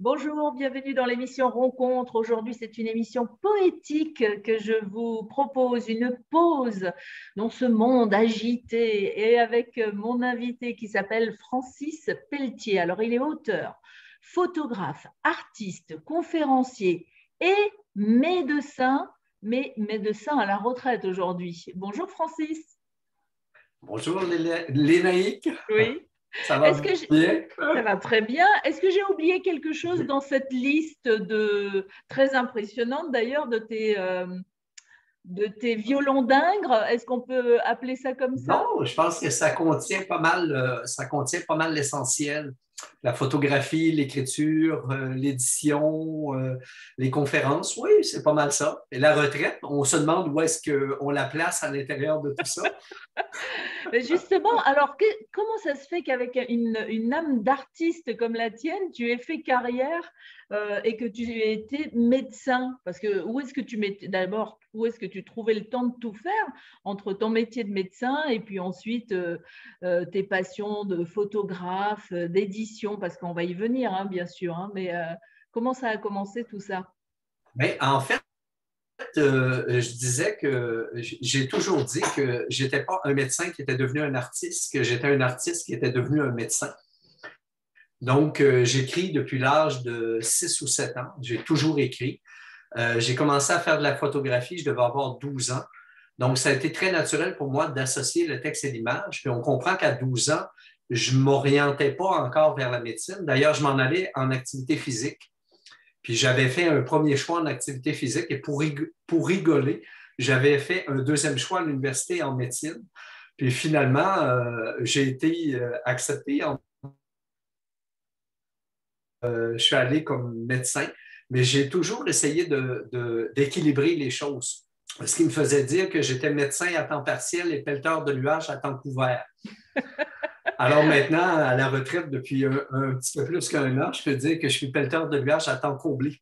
Bonjour, bienvenue dans l'émission Rencontre. Aujourd'hui, c'est une émission poétique que je vous propose, une pause dans ce monde agité et avec mon invité qui s'appelle Francis Pelletier. Alors, il est auteur, photographe, artiste, conférencier et médecin, mais médecin à la retraite aujourd'hui. Bonjour Francis. Bonjour Lénaïque, Oui. ça Est-ce va que bien? Ça va très bien. Est-ce que j'ai oublié quelque chose dans cette liste très impressionnante d'ailleurs de tes violons d'Ingres? Est-ce qu'on peut appeler ça comme ça? Non, je pense que ça contient pas mal l'essentiel. La photographie, l'écriture, l'édition, les conférences, oui, c'est pas mal ça. Et la retraite, on se demande où est-ce qu'on la place à l'intérieur de tout ça. Mais justement, alors comment ça se fait qu'avec une âme d'artiste comme la tienne, tu aies fait carrière et que tu aies été médecin? Parce que où est-ce que tu trouvais le temps de tout faire entre ton métier de médecin et puis ensuite tes passions de photographe, d'édition, parce qu'on va y venir, hein, bien sûr, hein, mais comment ça a commencé tout ça? Mais en fait, je disais que j'ai toujours dit que j'étais pas un médecin qui était devenu un artiste, que j'étais un artiste qui était devenu un médecin. Donc, j'écris depuis l'âge de 6 ou 7 ans. J'ai toujours écrit. J'ai commencé à faire de la photographie, je devais avoir 12 ans. Donc, ça a été très naturel pour moi d'associer le texte et l'image. Puis on comprend qu'à 12 ans, je ne m'orientais pas encore vers la médecine. D'ailleurs, je m'en allais en activité physique. Puis j'avais fait un premier choix en activité physique et pour rigoler, j'avais fait un deuxième choix à l'université en médecine. Puis finalement, j'ai été accepté. Je suis allé comme médecin, mais j'ai toujours essayé d'équilibrer les choses. Ce qui me faisait dire que j'étais médecin à temps partiel et pelleteur de nuages à temps couvert. Alors maintenant, à la retraite depuis un petit peu plus qu'un an, je peux dire que je suis pelleteur de nuages à temps comblé.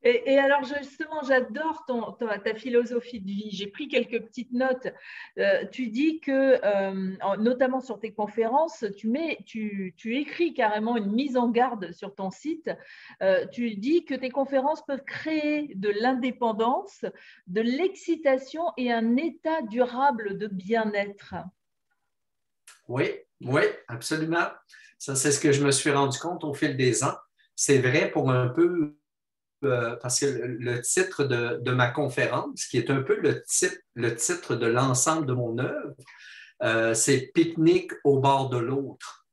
Et alors, justement, j'adore ta philosophie de vie. J'ai pris quelques petites notes. Tu dis que, notamment sur tes conférences, tu écris carrément une mise en garde sur ton site. Tu dis que tes conférences peuvent créer de l'indépendance, de l'excitation et un état durable de bien-être. Oui, oui, absolument. Ça, c'est ce que je me suis rendu compte au fil des ans. C'est vrai pour un peu parce que le titre de ma conférence, qui est un peu le titre de l'ensemble de mon œuvre, c'est Pique-nique au bord de l'autre.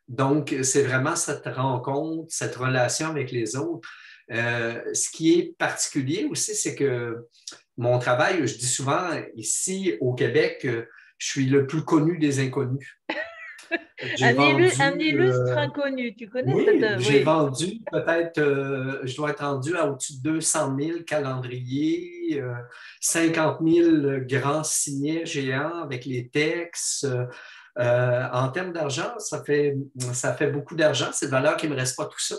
Donc, c'est vraiment cette rencontre, cette relation avec les autres. Ce qui est particulier aussi, c'est que mon travail, je dis souvent ici au Québec, je suis le plus connu des inconnus. J'ai Un vendu illustre inconnu, tu connais cette… Oui, j'ai Oui. vendu peut-être, je dois être rendu à au-dessus de 200 000 calendriers, 50 000 grands signets géants avec les textes. En termes d'argent, ça fait beaucoup d'argent. C'est de valeur qu'il ne me reste pas tout ça.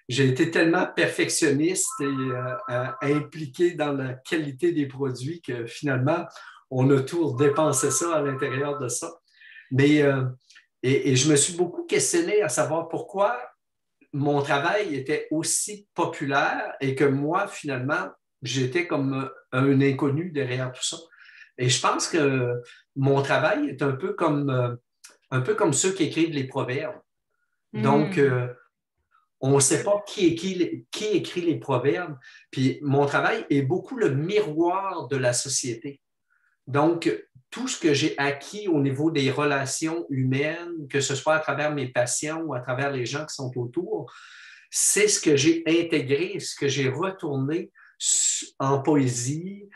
J'ai été tellement perfectionniste et impliqué dans la qualité des produits que finalement, on a tout dépensé ça à l'intérieur de ça. Mais et je me suis beaucoup questionné à savoir pourquoi mon travail était aussi populaire et que moi, finalement, j'étais comme un inconnu derrière tout ça. Et je pense que mon travail est un peu comme ceux qui écrivent les proverbes. Donc, Hmm. on ne sait pas qui écrit les proverbes. Puis mon travail est beaucoup le miroir de la société. Donc, tout ce que j'ai acquis au niveau des relations humaines, que ce soit à travers mes patients ou à travers les gens qui sont autour, c'est ce que j'ai intégré, ce que j'ai retourné en poésie,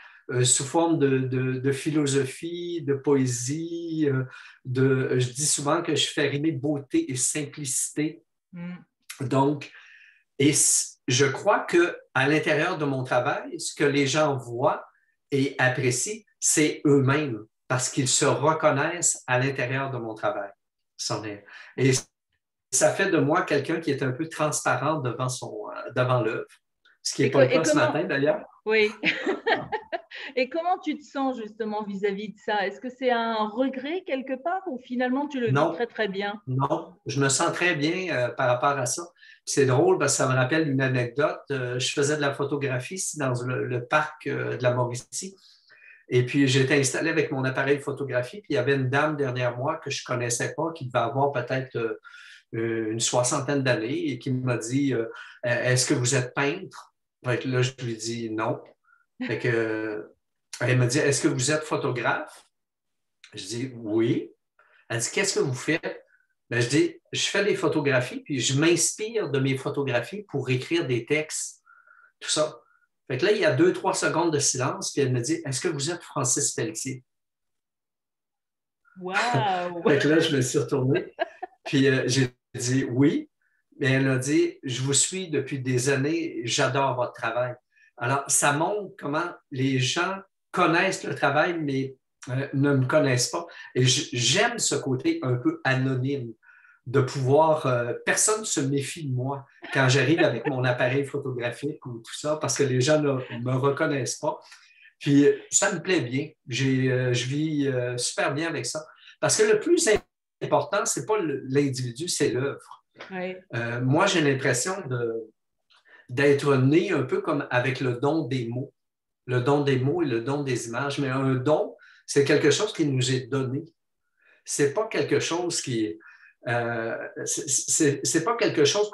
sous forme de philosophie, de poésie. Je dis souvent que je fais rimer beauté et simplicité. Hmm. Donc, je crois que à l'intérieur de mon travail, ce que les gens voient et apprécient, c'est eux-mêmes parce qu'ils se reconnaissent à l'intérieur de mon travail. Et ça fait de moi quelqu'un qui est un peu transparent devant l'œuvre, ce qui n'est pas le Et cas ce comment… matin d'ailleurs. Oui. Et comment tu te sens justement vis-à-vis de ça? Est-ce que c'est un regret quelque part ou finalement tu le vis Non, très très bien? non, je me sens très bien par rapport à ça. C'est drôle parce que ça me rappelle une anecdote. Je faisais de la photographie ici dans le parc de la Mauricie. Et puis, j'étais installé avec mon appareil photographie. Puis, il y avait une dame derrière moi que je ne connaissais pas, qui devait avoir peut-être une soixantaine d'années et qui m'a dit Est-ce que vous êtes peintre? Fait que là, je lui dis non. Fait que, elle m'a dit Est-ce que vous êtes photographe? Je dis oui. Elle dit Qu'est-ce que vous faites? Ben, je dis Je fais des photographies, puis je m'inspire de mes photographies pour écrire des textes, tout ça. Fait que là, il y a 2, 3 secondes de silence, puis elle me dit Est-ce que vous êtes Francis Pelletier? Waouh! Fait que là, je me suis retourné, puis j'ai dit oui. Mais elle a dit Je vous suis depuis des années, j'adore votre travail. Alors, ça montre comment les gens connaissent le travail, mais ne me connaissent pas. Et j'aime ce côté un peu anonyme de pouvoir. Personne ne se méfie de moi quand j'arrive avec mon appareil photographique ou tout ça, parce que les gens ne me reconnaissent pas. Puis, ça me plaît bien. Je vis super bien avec ça. Parce que le plus important, ce n'est pas l'individu, c'est l'œuvre. Oui. Moi, j'ai l'impression d'être né un peu comme avec le don des mots. Le don des mots et le don des images. Mais un don, c'est quelque chose qui nous est donné. C'est pas quelque chose qui... c'est pas quelque chose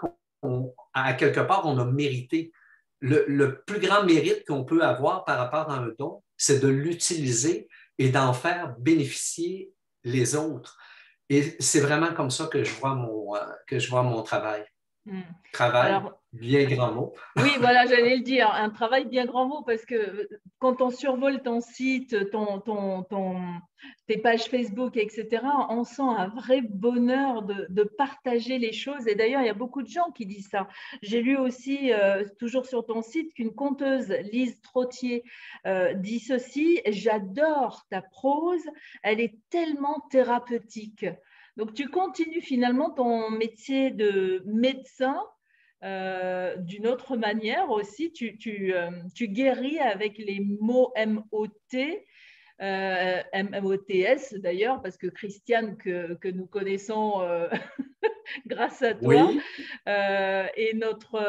à quelque part, on a mérité. Le plus grand mérite qu'on peut avoir par rapport à un don, c'est de l'utiliser et d'en faire bénéficier les autres. Et c'est vraiment comme ça que je vois mon travail. Travail, Alors, bien grand mot. oui, voilà, j'allais le dire, un travail bien grand mot, parce que quand on survole ton site, tes pages Facebook, etc., on sent un vrai bonheur de partager les choses. Et d'ailleurs, il y a beaucoup de gens qui disent ça. J'ai lu aussi, toujours sur ton site, qu'une conteuse, Lise Trottier, dit ceci: j'adore ta prose, elle est tellement thérapeutique. Donc, tu continues finalement ton métier de médecin d'une autre manière aussi. Tu guéris avec les mots M-O-T, M-O-T-S d'ailleurs, parce que Christiane, que nous connaissons grâce à toi, Oui, est notre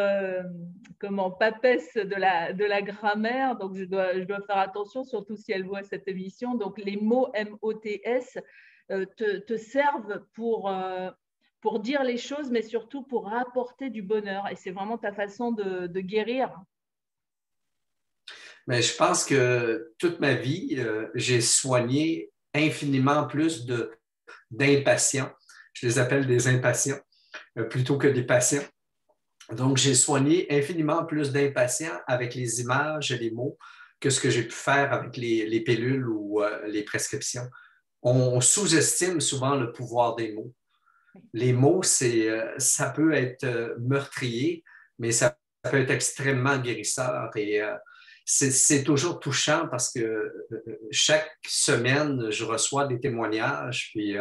papesse de la grammaire. Donc, je dois faire attention, surtout si elle voit cette émission. Donc, les mots M-O-T-S te servent pour dire les choses, mais surtout pour apporter du bonheur. Et c'est vraiment ta façon de guérir. mais je pense que toute ma vie, j'ai soigné infiniment plus d'impatients. Je les appelle des impatients plutôt que des patients. Donc, j'ai soigné infiniment plus d'impatients avec les images et les mots que ce que j'ai pu faire avec les pilules ou les prescriptions. On sous-estime souvent le pouvoir des mots. Les mots, ça peut être meurtrier, mais ça peut être extrêmement guérisseur. Et c'est toujours touchant parce que chaque semaine, je reçois des témoignages, puis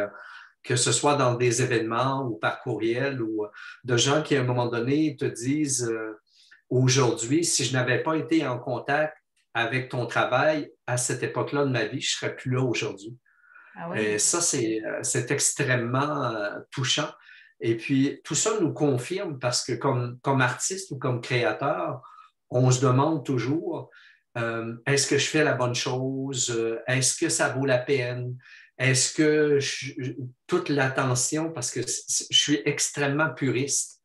que ce soit dans des événements ou par courriel, ou de gens qui, à un moment donné, te disent aujourd'hui, si je n'avais pas été en contact avec ton travail à cette époque-là de ma vie, je ne serais plus là aujourd'hui. Ah oui. Et ça, c'est extrêmement touchant. Et puis, tout ça nous confirme parce que comme artiste ou comme créateur, on se demande toujours, est-ce que je fais la bonne chose? Est-ce que ça vaut la peine? Est-ce que toute l'attention, parce que je suis extrêmement puriste,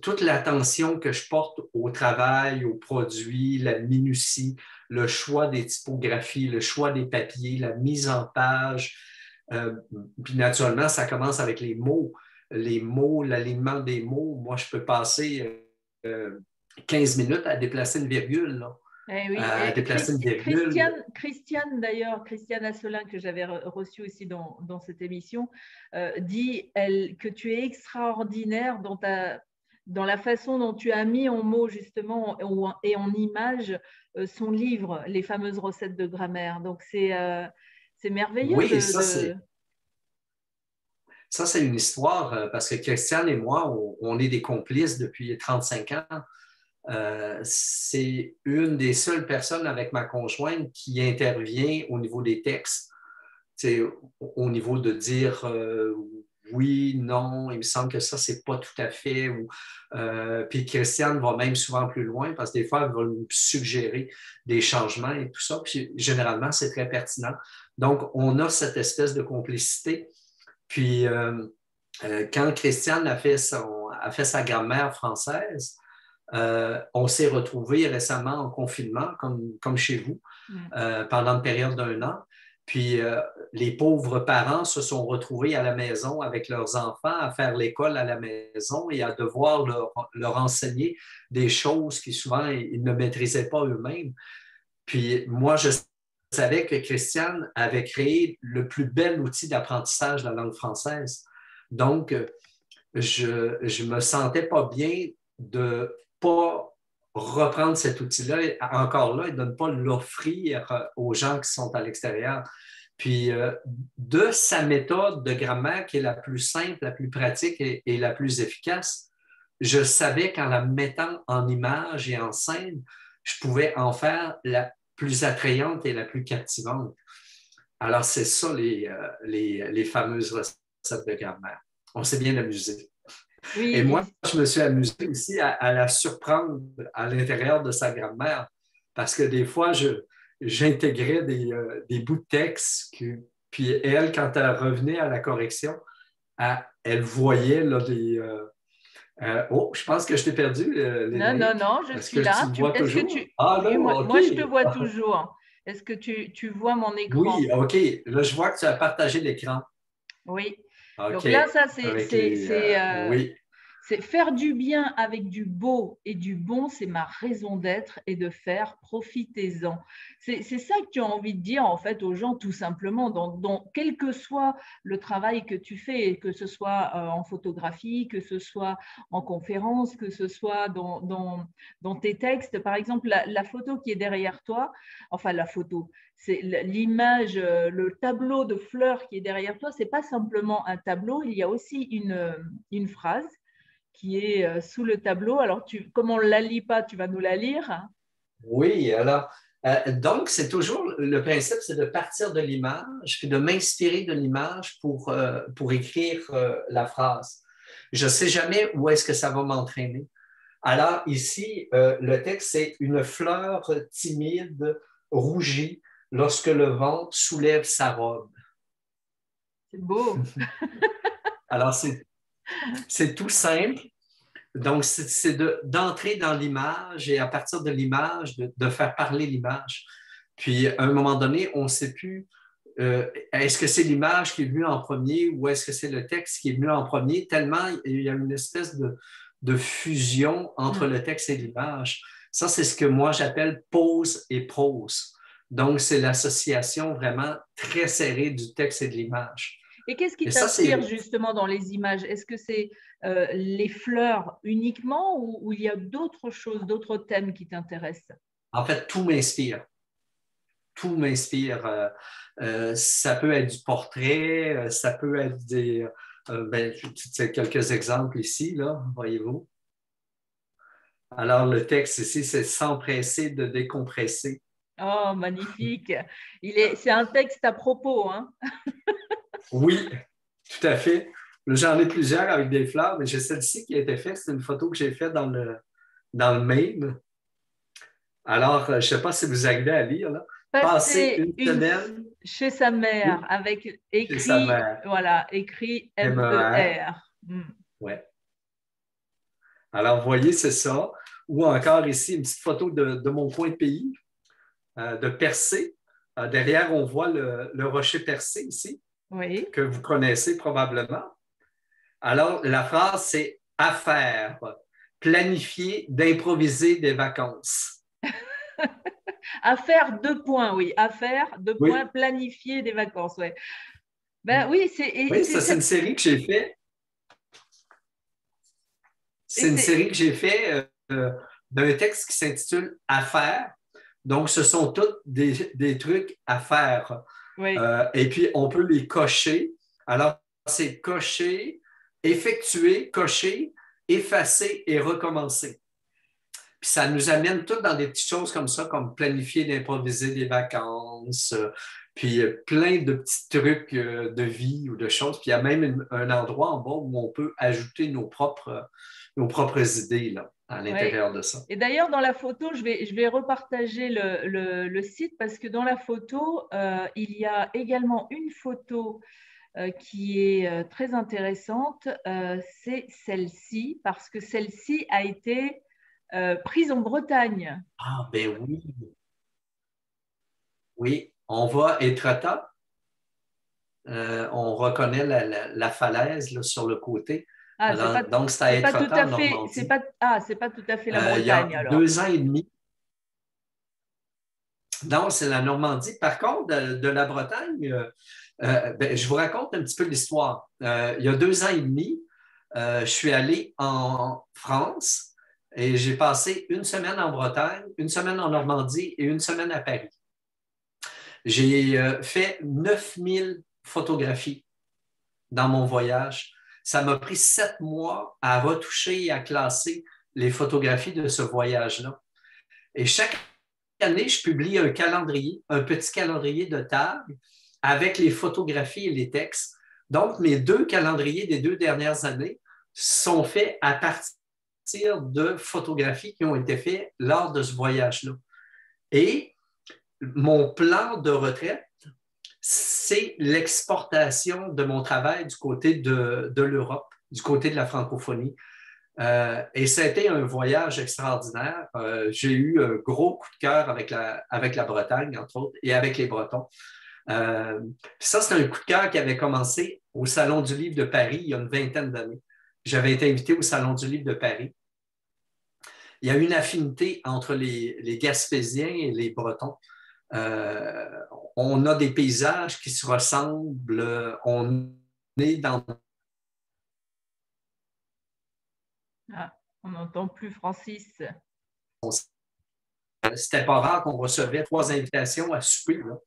toute l'attention que je porte au travail, aux produits, la minutie, le choix des typographies, le choix des papiers, la mise en page. Puis naturellement, ça commence avec les mots. Les mots, l'alignement des mots. Moi, je peux passer 15 minutes à déplacer une virgule, là. Eh oui. À Et déplacer une virgule. Christiane d'ailleurs, Christiane Asselin, que j'avais reçue aussi dans cette émission, dit que tu es extraordinaire dans la façon dont tu as mis en mots justement et en images son livre, Les fameuses recettes de grammaire. Donc c'est merveilleux Oui, ça, c'est une histoire parce que Christiane et moi, on est des complices depuis 35 ans. C'est une des seules personnes avec ma conjointe qui intervient au niveau des textes, au niveau de dire oui, non, il me semble que ça, c'est pas tout à fait. Puis Christiane va même souvent plus loin parce que des fois, elle va nous suggérer des changements et tout ça. Puis généralement, c'est très pertinent. Donc, on a cette espèce de complicité. Puis, quand Christiane a fait sa grammaire française, on s'est retrouvés récemment en confinement, comme chez vous, pendant une période d'un an. Puis les pauvres parents se sont retrouvés à la maison avec leurs enfants à faire l'école à la maison et à devoir leur enseigner des choses qui souvent ils ne maîtrisaient pas eux-mêmes. Puis moi, je savais que Christiane avait créé le plus bel outil d'apprentissage de la langue française. Donc, je me sentais pas bien de pas reprendre cet outil-là encore là et de ne pas l'offrir aux gens qui sont à l'extérieur. Puis, de sa méthode de grammaire qui est la plus simple, la plus pratique et la plus efficace, je savais qu'en la mettant en image et en scène, je pouvais en faire la plus attrayante et la plus captivante. Alors, c'est ça les fameuses recettes de grammaire. On s'est bien amusé. Et Oui, moi, je me suis amusé aussi à la surprendre à l'intérieur de sa grammaire parce que des fois, j'intégrais des bouts de texte. Puis elle, quand elle revenait à la correction, elle voyait là, oh, je pense que je t'ai perdu, non, non, Lénaïque. non, je Est-ce suis que tu là. me vois Est-ce que toujours? tu... Ah Oui, non, OK. moi, je te vois toujours. Est-ce que tu vois mon écran? Oui, OK. Là, je vois que tu as partagé l'écran. Oui. OK. Donc là, ça, Avec les... oui. c'est faire du bien avec du beau et du bon, c'est ma raison d'être et de faire, profitez-en. C'est ça que tu as envie de dire en fait aux gens tout simplement, quel que soit le travail que tu fais, que ce soit en photographie, que ce soit en conférence, que ce soit dans tes textes. Par exemple, la photo qui est derrière toi, enfin la photo, c'est l'image, le tableau de fleurs qui est derrière toi, c'est pas simplement un tableau, il y a aussi une phrase qui est sous le tableau. Alors, comme on ne la lit pas, tu vas nous la lire. Oui, alors, donc, c'est toujours le principe, c'est de partir de l'image, puis de m'inspirer de l'image pour écrire la phrase. Je ne sais jamais où est-ce que ça va m'entraîner. Alors, ici, le texte, c'est une fleur timide, rougie, lorsque le vent soulève sa robe. C'est beau. Alors, c'est tout simple. Donc, c'est d'entrer dans l'image et à partir de l'image, de faire parler l'image. Puis, à un moment donné, on ne sait plus, est-ce que c'est l'image qui est venue en premier ou est-ce que c'est le texte qui est venu en premier, tellement il y a une espèce de fusion entre le texte et l'image. Ça, c'est ce que moi j'appelle pose et prose. Donc, c'est l'association vraiment très serrée du texte et de l'image. Et qu'est-ce qui Et ça, t'inspire c'est justement dans les images? Est-ce que c'est les fleurs uniquement ou il y a d'autres choses, d'autres thèmes qui t'intéressent? en fait, tout m'inspire. Tout m'inspire. Ça peut être du portrait, ça peut être ben, quelques exemples ici, là, voyez-vous. Alors, le texte ici, c'est s'empresser de décompresser. Oh, magnifique. C'est un texte à propos, hein? Oui, tout à fait. J'en ai plusieurs avec des fleurs, mais j'ai celle-ci qui a été faite. C'est une photo que j'ai faite dans le Maine. Alors, je ne sais pas si vous arrivez à lire, là. Passer Passer une semaine chez sa mère oui, avec chez sa écrit, mère. voilà, écrit MER. MER. Ouais. Alors, vous voyez, c'est ça. Ou encore ici, une petite photo de mon coin de pays, de Percé. Derrière, on voit le rocher Percé ici, Oui. que vous connaissez probablement. Alors, la phrase, c'est à faire, planifier, d'improviser des vacances. À faire 2 points, oui. À faire 2 points, Oui, planifier des vacances, ouais. Ben oui, oui, ça, c'est une série que j'ai fait. et C'est une c'est, série que j'ai fait d'un texte qui s'intitule À faire. Donc, ce sont tous des trucs à faire. oui. Et puis, on peut les cocher. Alors, c'est cocher, effectuer, cocher, effacer et recommencer. Puis ça nous amène tout dans des petites choses comme ça, comme planifier d'improviser des vacances, Puis plein de petits trucs de vie ou de choses. Puis il y a même un endroit en bas où on peut ajouter nos propres idées là, à Ouais. l'intérieur de ça. Et d'ailleurs, dans la photo, je vais repartager le site parce que dans la photo, il y a également une photo qui est très intéressante. C'est celle-ci parce que celle-ci a été prise en Bretagne. Ah, ben oui. Oui, on va à Étretat. On reconnaît la falaise là, sur le côté. Ah, Donc, c'est à c'est pas tout Étretat, à en fait, Normandie. c'est pas tout à fait la Il y a Bretagne alors. 2 ans et demi. Non, c'est la Normandie. Par contre, de la Bretagne, ben, je vous raconte un petit peu l'histoire. Il y a 2 ans et demi, je suis allé en France et j'ai passé une semaine en Bretagne, une semaine en Normandie et une semaine à Paris. J'ai fait 9000 photographies dans mon voyage. Ça m'a pris 7 mois à retoucher et à classer les photographies de ce voyage-là. Et chaque année, je publie un calendrier, un petit calendrier de table avec les photographies et les textes. Donc, mes 2 calendriers des 2 dernières années sont faits à partir de photographies qui ont été faites lors de ce voyage-là. Et mon plan de retraite, c'est l'exportation de mon travail du côté de l'Europe, du côté de la francophonie. Et ça a été un voyage extraordinaire. J'ai eu un gros coup de cœur avec la Bretagne, entre autres, et avec les Bretons. Ça, c'est un coup de cœur qui avait commencé au Salon du Livre de Paris il y a une vingtaine d'années. J'avais été invité au Salon du Livre de Paris. Il y a une affinité entre les Gaspésiens et les Bretons. Euh, on a des paysages qui se ressemblent. On est dans... Ah, on n'entend plus Francis. C'était pas rare qu'on recevait 3 invitations à souper. Là.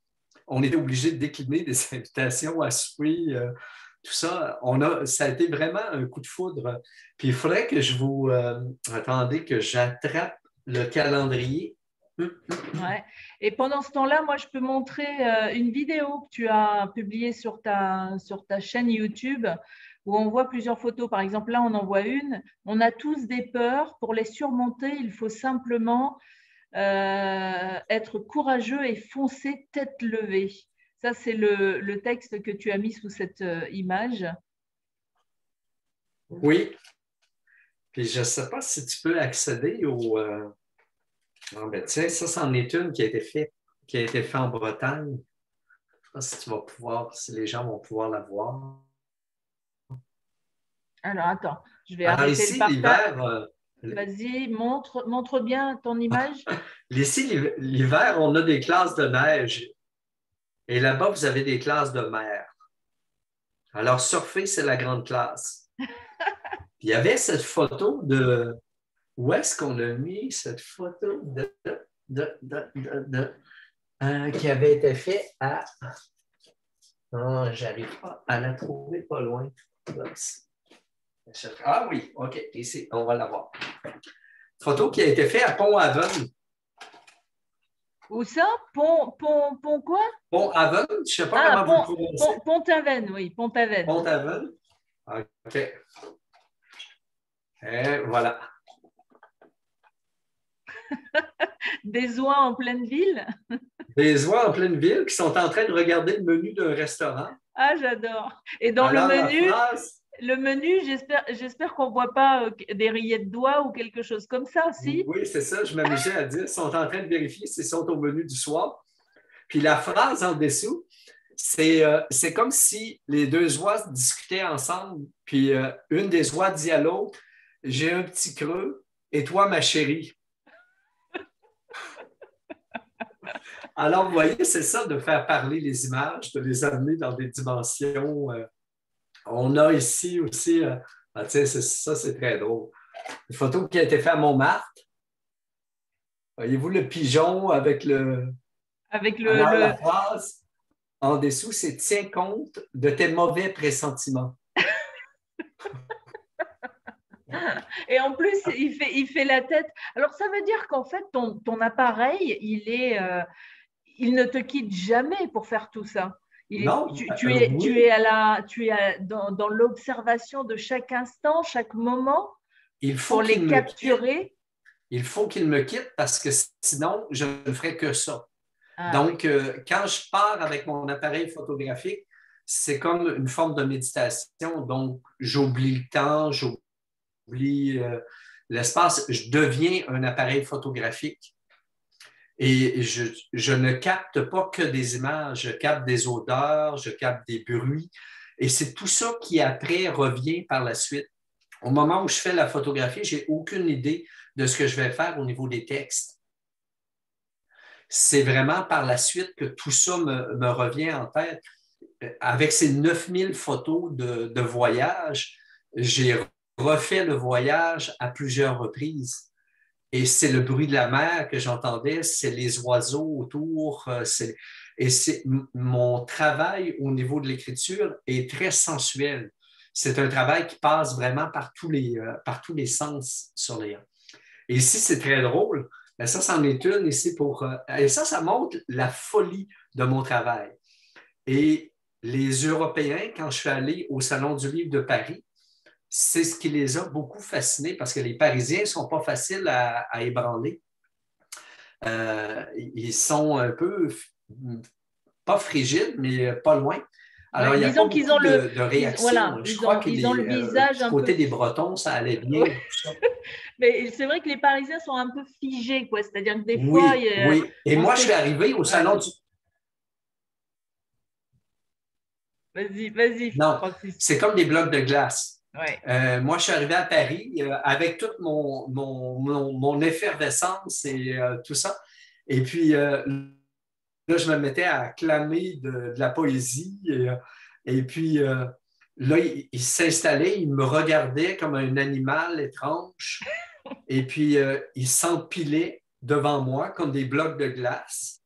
On était obligé de décliner des invitations à souper. Tout ça, ça a été vraiment un coup de foudre. Puis il faudrait que je vous... attendez que j'attrape le calendrier. Ouais. Et pendant ce temps-là, moi, je peux montrer une vidéo que tu as publiée sur ta chaîne YouTube où on voit plusieurs photos. Par exemple, là, on en voit une. On a tous des peurs. Pour les surmonter, il faut simplement être courageux et foncer tête levée. Ça, c'est le texte que tu as mis sous cette image. Oui. Puis je ne sais pas si tu peux accéder au... Non, ben, tiens, ça, c'en est une qui a été faite en Bretagne. Je ne sais pas si tu vas pouvoir, si les gens vont pouvoir la voir. Alors, attends, je vais Alors arrêter le ici, partage. l'hiver, Vas-y, montre bien ton image. l'hiver, on a des classes de neige. Et là-bas, vous avez des classes de mer. Alors, surfer, c'est la grande classe. Il y avait cette photo de... Où est-ce qu'on a mis cette photo qui avait été faite à... Oh, j'arrive pas à la trouver pas loin. Ah oui, OK, ici, on va la voir. Photo qui a été faite à Pont-Aven. Où ça? Pont quoi? Pont-Aven, je ne sais pas Ah, comment vous le prononcez. Pont-Aven, oui, Pont-Aven. Pont-Aven. OK. Et voilà. Des oies en pleine ville. Des oies en pleine ville qui sont en train de regarder le menu d'un restaurant. Ah, j'adore. Et dans Alors, la phrase... le menu, j'espère qu'on ne voit pas des rillettes d'oie ou quelque chose comme ça, si? Oui, c'est ça, je m'amusais à dire. Ils sont en train de vérifier s'ils sont au menu du soir. Puis la phrase en dessous, c'est comme si les deux oies discutaient ensemble, puis une des oies dit à l'autre, j'ai un petit creux, et toi, ma chérie. Alors, vous voyez, c'est ça de faire parler les images, de les amener dans des dimensions. On a ici aussi, ça, c'est très drôle. Une photo qui a été faite à Montmartre. Voyez-vous le pigeon avec le... Avec Alors, la phrase en dessous, c'est tiens compte de tes mauvais pressentiments. Et en plus, il fait la tête. Alors, ça veut dire qu'en fait, ton appareil, il ne te quitte jamais pour faire tout ça. Non, Tu es, oui, dans l'observation de chaque instant, chaque moment, il faut pour les qu'il me quitte. capturer. Il faut qu'il me quitte parce que sinon, je ne ferai que ça. Ah oui. Donc, quand je pars avec mon appareil photographique, c'est comme une forme de méditation. Donc, j'oublie le temps, j'oublie l'espace. Je deviens un appareil photographique et je ne capte pas que des images, je capte des odeurs, je capte des bruits. Et c'est tout ça qui, après, revient par la suite. Au moment où je fais la photographie, je n'ai aucune idée de ce que je vais faire au niveau des textes. C'est vraiment par la suite que tout ça me revient en tête. Avec ces 9000 photos de voyage, j'ai refait le voyage à plusieurs reprises. Et c'est le bruit de la mer que j'entendais, c'est les oiseaux autour. Et mon travail au niveau de l'écriture est très sensuel. C'est un travail qui passe vraiment par tous les sens sur les. Et ici, c'est très drôle. Mais ça, c'en est une ici pour. Et ça montre la folie de mon travail. Et les Européens, quand je suis allé au Salon du Livre de Paris, c'est ce qui les a beaucoup fascinés parce que les Parisiens ne sont pas faciles à ébranler. Ils sont un peu, pas frigides, mais pas loin. Alors, Ouais, il n'y a pas disons qu'ils ont beaucoup le, de réactions. voilà, Je crois que ils ont le visage du un peu. côté des Bretons, ça allait bien. Tout ça. Mais c'est vrai que les Parisiens sont un peu figés, quoi. C'est-à-dire que des fois, Oui, oui. Et on moi, je suis sait. arrivé au Salon Ouais. du. Vas-y, Non, Francis. c'est comme des blocs de glace. Ouais. Moi, je suis arrivé à Paris avec toute mon effervescence et tout ça. Et puis, là, je me mettais à clamer de la poésie. Et puis, là, il s'installait, il me regardait comme un animal étrange. Et puis, il s'empilait devant moi comme des blocs de glace.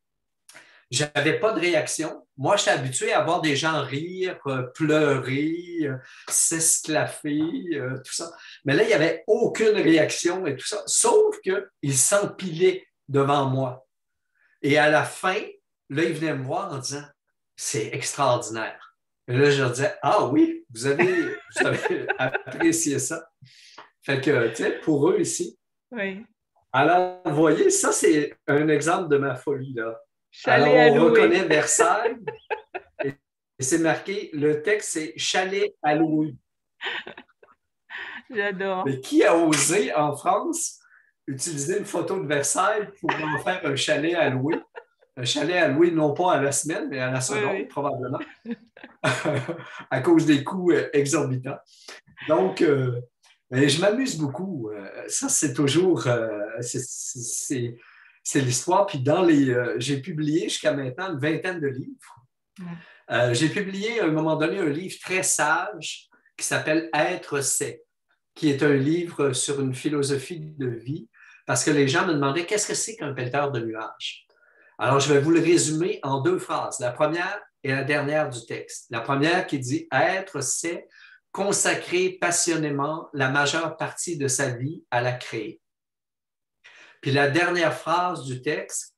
Je n'avais pas de réaction. Moi, je suis habitué à voir des gens rire, pleurer, s'esclaffer, tout ça. Mais là, il n'y avait aucune réaction et tout ça, sauf qu'il s'empilait devant moi. Et à la fin, là, il venait me voir en disant, c'est extraordinaire. Et là, je leur disais, ah oui, vous avez apprécié ça. Fait que, tu sais, pour eux ici. Oui. Alors, vous voyez, ça, c'est un exemple de ma folie, là. Alors, Chalet à on louer. reconnaît Versailles et c'est marqué, le texte, c'est chalet à louer. J'adore. Mais qui a osé en France utiliser une photo de Versailles pour en faire un chalet à louer? Un chalet à louer, non pas à la semaine, mais à la Oui, seconde, oui. probablement, à cause des coûts exorbitants. Donc, je m'amuse beaucoup. Ça, c'est toujours, c'est l'histoire. Puis j'ai publié jusqu'à maintenant une vingtaine de livres. Mm. J'ai publié à un moment donné un livre très sage qui s'appelle Être c'est, qui est un livre sur une philosophie de vie, parce que les gens me demandaient qu'est-ce que c'est qu'un pelleteur de nuages. Alors, je vais vous le résumer en deux phrases. La première et la dernière du texte. La première qui dit Être c'est consacrer passionnément la majeure partie de sa vie à la créer. Puis la dernière phrase du texte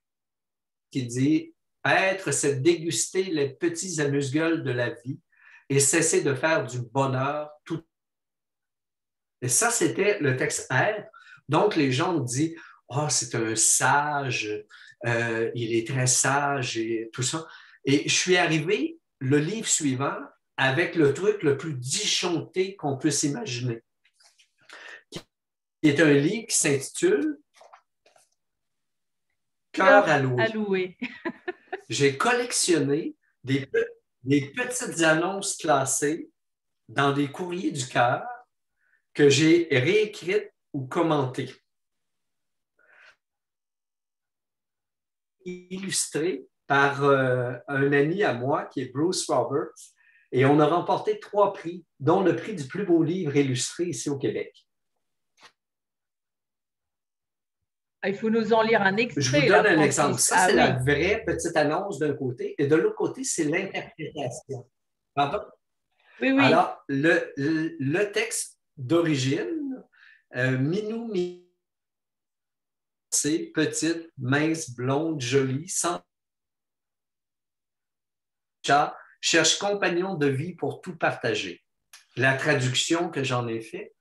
qui dit Être, c'est déguster les petits amuse-gueules de la vie et cesser de faire du bonheur tout. Et ça, c'était le texte Être. Donc, les gens ont dit oh, c'est un sage, il est très sage et tout ça. Et je suis arrivé, le livre suivant, avec le truc le plus disjoncté qu'on puisse imaginer, qui est un livre qui s'intitule Cœur Cœur à à louer. louer. J'ai collectionné des petites annonces classées dans des courriers du cœur que j'ai réécrites ou commentées, illustrées par un ami à moi qui est Bruce Roberts. Et on a remporté 3 prix, dont le prix du plus beau livre illustré ici au Québec. Il faut nous en lire un Je vous extrait, là, donne un exemple. Francis. Ça, Ah c'est la oui. vraie petite annonce d'un côté, et de l'autre côté, c'est l'interprétation. Pardon? Oui, oui. Alors, le texte d'origine, Minou, petite, mince, blonde, jolie, sans chats, cherche compagnon de vie pour tout partager. La traduction que j'en ai faite.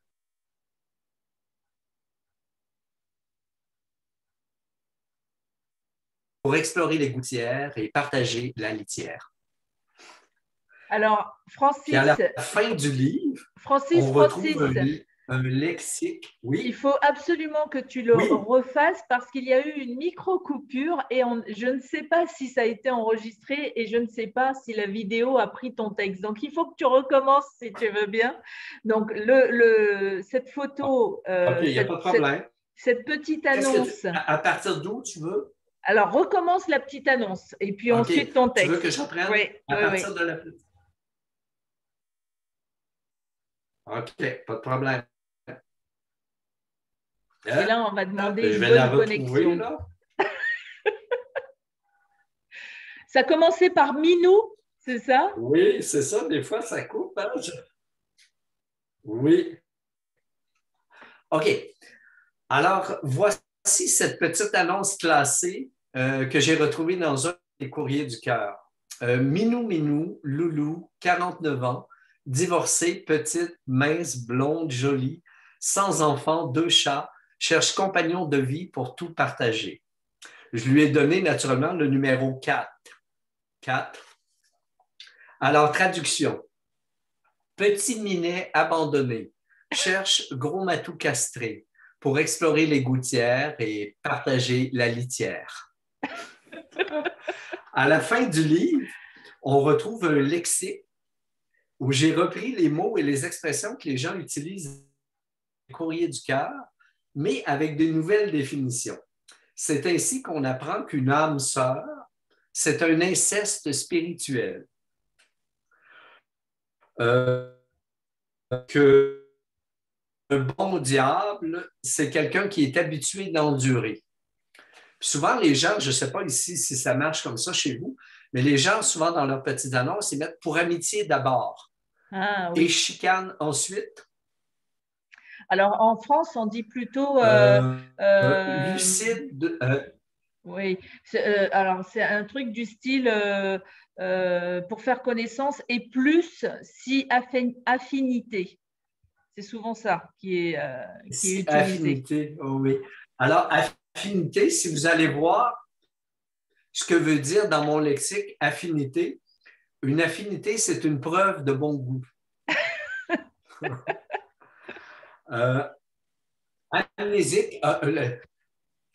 Pour explorer les gouttières et partager la litière. Alors, Puis à la fin du livre, on retrouve un lexique. Oui. Il faut absolument que tu le refasses parce qu'il y a eu une micro-coupure et je ne sais pas si ça a été enregistré et je ne sais pas si la vidéo a pris ton texte. Donc, il faut que tu recommences si tu veux bien. Donc, cette photo, OK, il n'y a pas de problème. Cette petite annonce. À partir d'où tu veux? Alors, recommence la petite annonce et puis ensuite ton texte. Tu veux que j'apprenne à partir de la petite? OK, pas de problème. Et là, on va demander une bonne connexion. Là. Ça commençait par Minou, c'est ça? Oui, c'est ça. Des fois, ça coupe. Hein? Oui. OK. Alors, voici cette petite annonce classée que j'ai retrouvée dans un des courriers du cœur. Minou, Loulou, 49 ans, divorcée, petite, mince, blonde, jolie, sans enfant, 2 chats, cherche compagnon de vie pour tout partager. Je lui ai donné naturellement le numéro 4. 4. Alors, traduction. Petit minet abandonné, cherche gros matou castré pour explorer les gouttières et partager la litière. À la fin du livre, on retrouve un lexique où j'ai repris les mots et les expressions que les gens utilisent dans le courrier du cœur, mais avec de nouvelles définitions. C'est ainsi qu'on apprend qu'une âme sœur, c'est un inceste spirituel. Que un bon diable, c'est quelqu'un qui est habitué d'endurer. Souvent, les gens, je ne sais pas ici si ça marche comme ça chez vous, mais les gens, souvent dans leurs petites annonces, ils mettent pour amitié d'abord et chicane ensuite. Alors, en France, on dit plutôt… lucide. Oui, alors c'est un truc du style pour faire connaissance et plus si affinité. C'est souvent ça qui est utilisé. Affinité, oh oui. Alors, affinité, si vous allez voir ce que veut dire dans mon lexique affinité, une affinité, c'est une preuve de bon goût. Amnésique,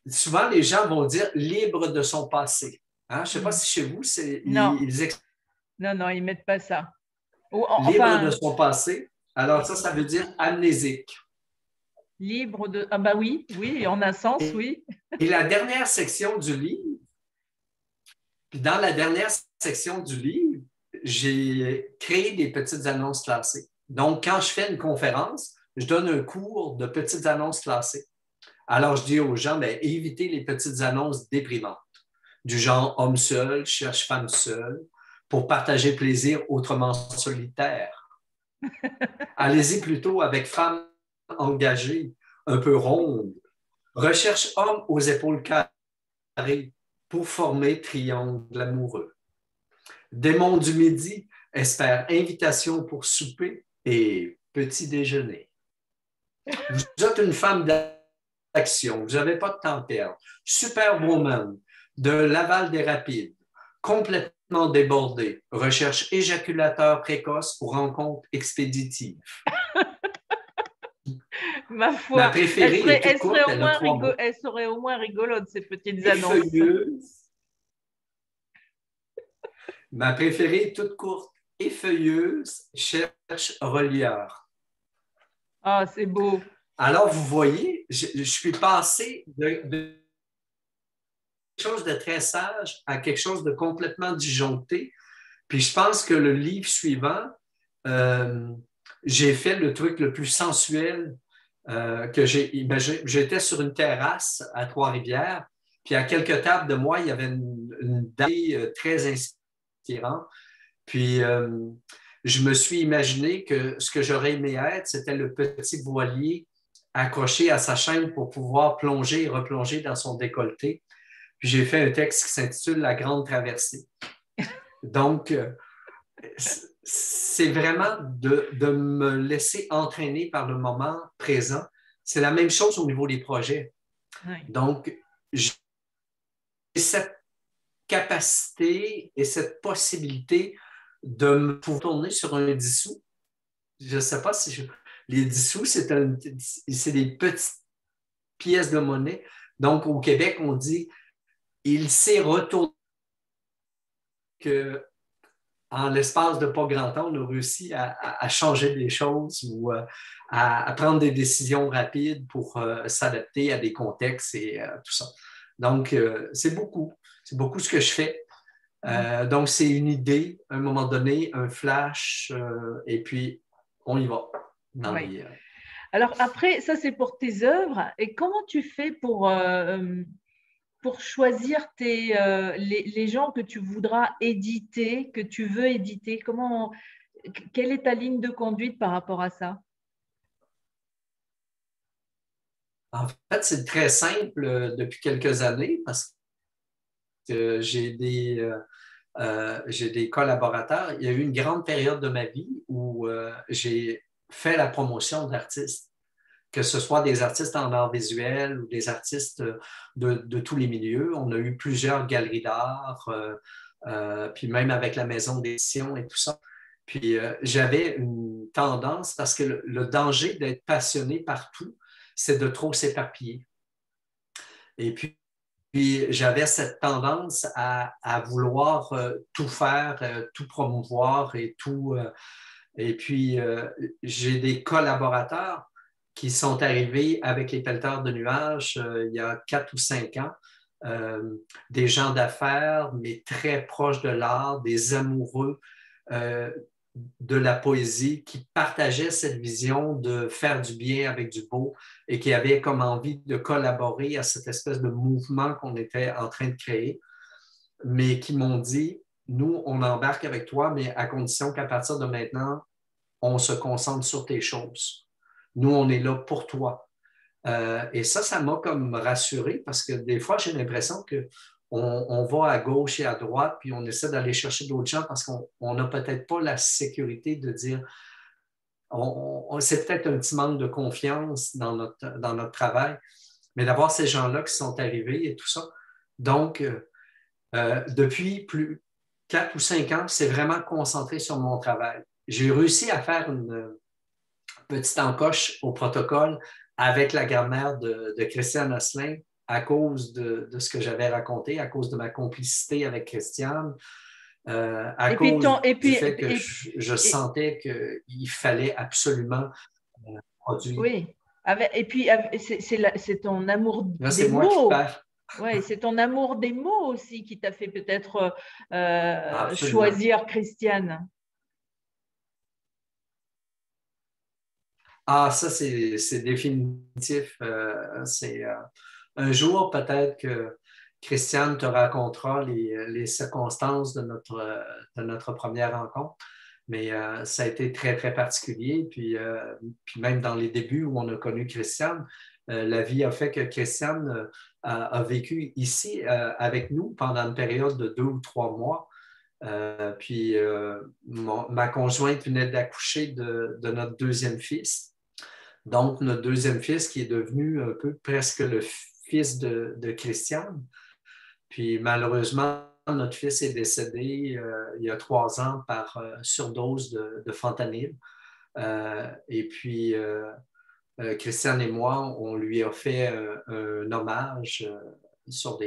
souvent les gens vont dire libre de son passé. Hein? Je ne sais pas si chez vous, non, ils ne mettent pas ça. Libre de son passé. Alors ça veut dire amnésique. Libre de… Ah bah oui, en un sens, oui. Et la dernière section du livre, puis dans la dernière section du livre, j'ai créé des petites annonces classées. Donc, quand je fais une conférence, je donne un cours de petites annonces classées. Alors, je dis aux gens, évitez les petites annonces déprimantes, du genre homme seul, cherche femme seule, pour partager plaisir autrement solitaire. Allez-y plutôt avec femme engagée, un peu ronde. Recherche homme aux épaules carrées pour former triangle amoureux. Démon du midi espère invitation pour souper et petit déjeuner. Vous êtes une femme d'action, vous n'avez pas de temps à perdre. Superwoman de Laval des Rapides, complètement débordée, recherche éjaculateur précoce pour rencontre expéditive. Ma foi, ma préférée elle serait au moins rigolote, ces petites annonces. Ma préférée, toute courte, effeuilleuse, cherche relieur. Ah, c'est beau. Alors, vous voyez, je suis passé de quelque chose de très sage à quelque chose de complètement disjoncté. Puis je pense que le livre suivant, j'ai fait le truc le plus sensuel que j'étais sur une terrasse à Trois-Rivières, puis à quelques tables de moi, il y avait une dame très inspirante. Puis je me suis imaginé que ce que j'aurais aimé être, c'était le petit voilier accroché à sa chaîne pour pouvoir plonger et replonger dans son décolleté. Puis j'ai fait un texte qui s'intitule « La grande traversée ». Donc, c'est vraiment de me laisser entraîner par le moment présent. C'est la même chose au niveau des projets. Oui. Donc, j'ai cette capacité et cette possibilité de me pouvoir tourner sur un 10 sous. Je ne sais pas si les 10 sous, c'est des petites pièces de monnaie. Donc, au Québec, on dit il s'est retourné que en l'espace de pas grand temps, on a réussi à changer des choses ou à prendre des décisions rapides pour s'adapter à des contextes et tout ça. Donc, c'est beaucoup. C'est beaucoup ce que je fais. Donc, c'est une idée, à un moment donné, un flash, et puis on y va. Oui. Alors après, ça c'est pour tes œuvres. Et comment tu fais pour choisir les gens que tu voudras éditer, que tu veux éditer? Quelle est ta ligne de conduite par rapport à ça? En fait, c'est très simple depuis quelques années parce que j'ai des collaborateurs. Il y a eu une grande période de ma vie où j'ai fait la promotion d'artistes, que ce soit des artistes en art visuel ou des artistes de tous les milieux. On a eu plusieurs galeries d'art, puis même avec la maison d'édition et tout ça. Puis j'avais une tendance, parce que le danger d'être passionné partout, c'est de trop s'éparpiller. Et puis, j'avais cette tendance à vouloir tout faire, tout promouvoir et tout. Et puis, j'ai des collaborateurs qui sont arrivés avec les pelleteurs de nuages il y a 4 ou 5 ans. Des gens d'affaires, mais très proches de l'art, des amoureux euh, de la poésie qui partageaient cette vision de faire du bien avec du beau et qui avaient comme envie de collaborer à cette espèce de mouvement qu'on était en train de créer, mais qui m'ont dit, nous, on embarque avec toi, mais à condition qu'à partir de maintenant, on se concentre sur tes choses. Nous, on est là pour toi. Et ça m'a comme rassuré parce que des fois, j'ai l'impression qu'on va à gauche et à droite, puis on essaie d'aller chercher d'autres gens parce qu'on n'a peut-être pas la sécurité de dire, c'est peut-être un petit manque de confiance dans notre travail, mais d'avoir ces gens-là qui sont arrivés et tout ça. Donc, depuis 4 ou 5 ans, c'est vraiment concentré sur mon travail. J'ai réussi à faire une petite encoche au protocole avec la grand-mère de Christiane Asselin à cause de ce que j'avais raconté, à cause de ma complicité avec Christiane, à cause du fait que je sentais qu'il fallait absolument produire. Oui. Et puis, c'est ton amour Là, des c'est moi qui mots. perds. Oui, c'est ton amour des mots aussi qui t'a fait peut-être Absolument. choisir Christiane. Ah, ça, c'est définitif. Un jour, peut-être que Christiane te racontera les circonstances de notre première rencontre, mais ça a été très, très particulier. Puis même dans les débuts où on a connu Christiane, la vie a fait que Christiane a vécu ici avec nous pendant une période de 2 ou 3 mois. Puis ma conjointe venait d'accoucher de notre deuxième fils. Donc, notre deuxième fils qui est devenu un peu presque le fils de Christiane. Puis malheureusement, notre fils est décédé il y a 3 ans par surdose de fentanyl. Et puis, Christiane et moi, on lui a fait un hommage sur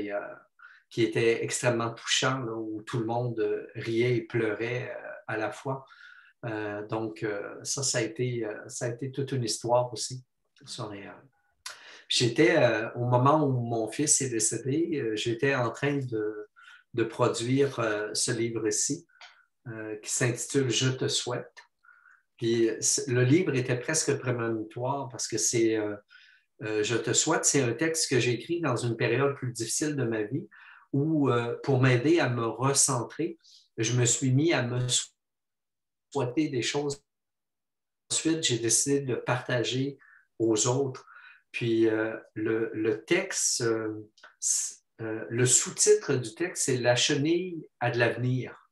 qui était extrêmement touchant, là, où tout le monde riait et pleurait à la fois. Donc, ça a été toute une histoire aussi. J'étais, au moment où mon fils est décédé, j'étais en train de produire ce livre-ci qui s'intitule Je te souhaite. Puis le livre était presque prémonitoire parce que Je te souhaite, c'est un texte que j'ai écrit dans une période plus difficile de ma vie où, pour m'aider à me recentrer, je me suis mis à me souhaiter des choses. Ensuite, j'ai décidé de partager aux autres. Puis le texte, le sous-titre du texte, c'est La chenille a de l'avenir.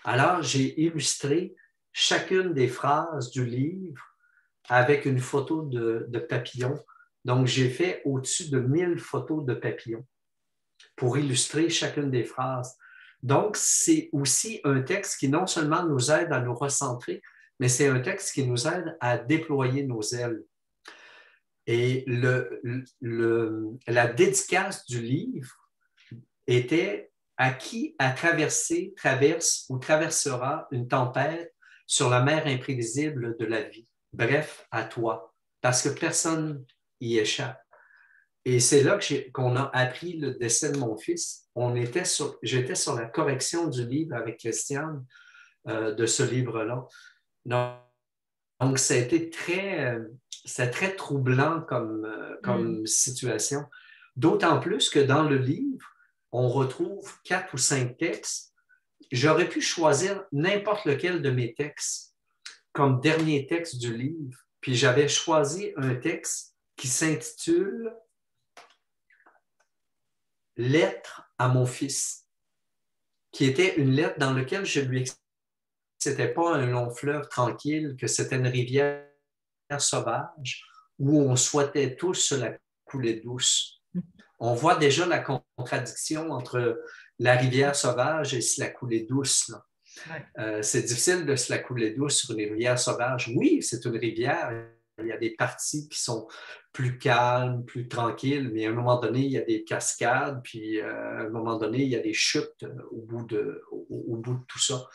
Alors, j'ai illustré chacune des phrases du livre avec une photo de papillon. Donc, j'ai fait au-dessus de 1000 photos de papillons pour illustrer chacune des phrases. Donc, c'est aussi un texte qui non seulement nous aide à nous recentrer, mais c'est un texte qui nous aide à déployer nos ailes. Et la dédicace du livre était à qui a traversé, traverse ou traversera une tempête sur la mer imprévisible de la vie. Bref, à toi, parce que personne y échappe. Et c'est là qu'on a appris le décès de mon fils. J'étais sur la correction du livre avec Christiane de ce livre-là. Donc, ça a été c'est très troublant comme situation. D'autant plus que dans le livre, on retrouve 4 ou 5 textes. J'aurais pu choisir n'importe lequel de mes textes comme dernier texte du livre. Puis j'avais choisi un texte qui s'intitule Lettre à mon fils, qui était une lettre dans laquelle je lui expliquais que ce n'était pas un long fleuve tranquille, que c'était une rivière sauvage où on souhaitait tous la coulée douce. On voit déjà la contradiction entre la rivière sauvage et la coulée douce. Ouais. C'est difficile de se la couler douce sur une rivière sauvage. Oui, c'est une rivière. Il y a des parties qui sont plus calmes, plus tranquilles, mais à un moment donné, il y a des cascades, puis à un moment donné, il y a des chutes au bout de tout ça.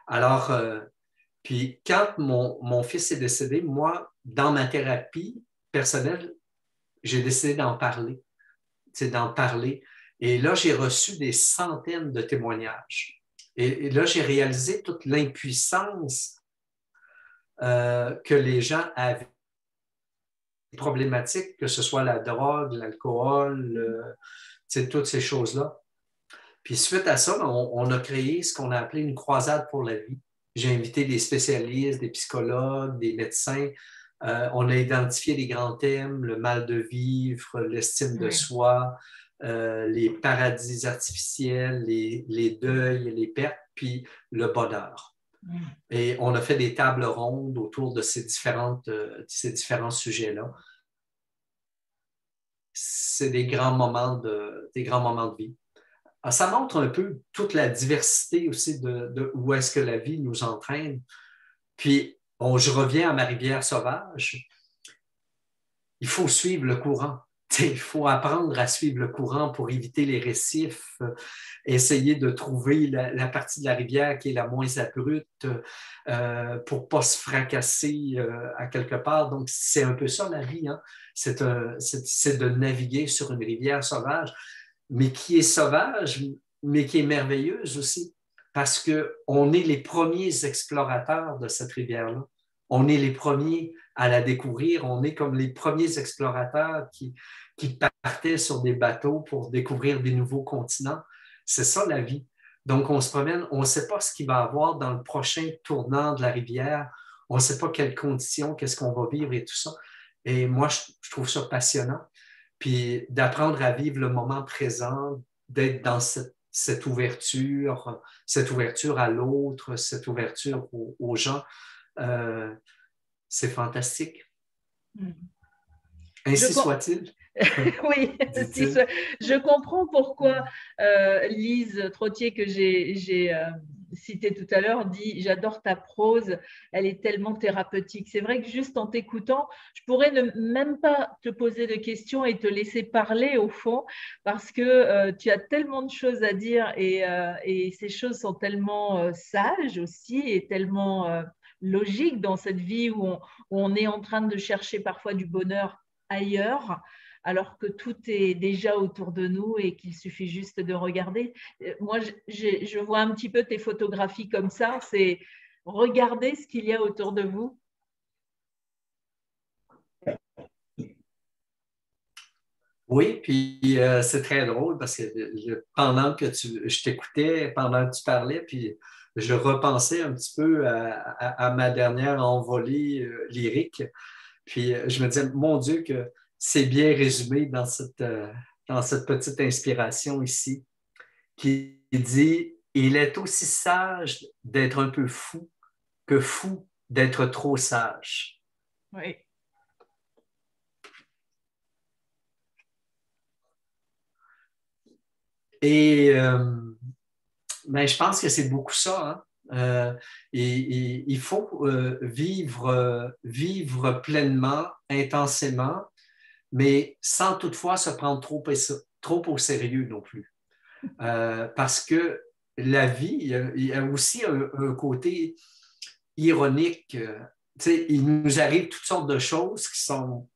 Alors, puis quand mon fils est décédé, moi, dans ma thérapie personnelle, j'ai décidé d'en parler. Et là, j'ai reçu des centaines de témoignages. Et là, j'ai réalisé toute l'impuissance que les gens avaient problématiques, que ce soit la drogue, l'alcool, toutes ces choses-là. Puis suite à ça, on a créé ce qu'on a appelé une croisade pour la vie. J'ai invité des spécialistes, des psychologues, des médecins. On a identifié les grands thèmes, le mal de vivre, l'estime de soi, les paradis artificiels, les deuils, les pertes, puis le bonheur. Et on a fait des tables rondes autour de ces différents sujets-là. C'est des grands moments de vie. Alors, ça montre un peu toute la diversité aussi de où est-ce que la vie nous entraîne. Puis, je reviens à ma rivière sauvage. Il faut suivre le courant. Il faut apprendre à suivre le courant pour éviter les récifs, essayer de trouver la partie de la rivière qui est la moins abrupte pour ne pas se fracasser à quelque part. Donc, c'est un peu ça la vie. Hein? C'est de naviguer sur une rivière sauvage, mais qui est sauvage, mais qui est merveilleuse aussi, parce qu'on est les premiers explorateurs de cette rivière-là. On est les premiers à la découvrir. On est comme les premiers explorateurs qui partaient sur des bateaux pour découvrir des nouveaux continents. C'est ça la vie. Donc, on se promène, on ne sait pas ce qu'il va y avoir dans le prochain tournant de la rivière. On ne sait pas quelles conditions, qu'est-ce qu'on va vivre et tout ça. Et moi, je trouve ça passionnant. Puis d'apprendre à vivre le moment présent, d'être dans cette ouverture à l'autre, cette ouverture aux gens. C'est fantastique. Ainsi soit-il. Oui, je comprends pourquoi Lise Trottier, que j'ai citée tout à l'heure, dit « J'adore ta prose, elle est tellement thérapeutique ». C'est vrai que juste en t'écoutant, je pourrais même pas te poser de questions et te laisser parler au fond, parce que tu as tellement de choses à dire et ces choses sont tellement sages aussi et tellement logiques dans cette vie où on est en train de chercher parfois du bonheur ailleurs, alors que tout est déjà autour de nous et qu'il suffit juste de regarder. Moi, je vois un petit peu tes photographies comme ça, c'est regarder ce qu'il y a autour de vous. Oui, puis c'est très drôle parce que pendant que je t'écoutais, pendant que tu parlais, puis je repensais un petit peu à ma dernière envolée lyrique. Puis je me disais, mon Dieu, que c'est bien résumé dans cette petite inspiration ici, qui dit il est aussi sage d'être un peu fou que fou d'être trop sage. Oui. Et ben, je pense que c'est beaucoup ça. Hein? Il faut vivre pleinement, intensément, mais sans toutefois se prendre trop au sérieux non plus. Parce que la vie, il y a aussi un côté ironique. Il nous arrive toutes sortes de choses qui sont...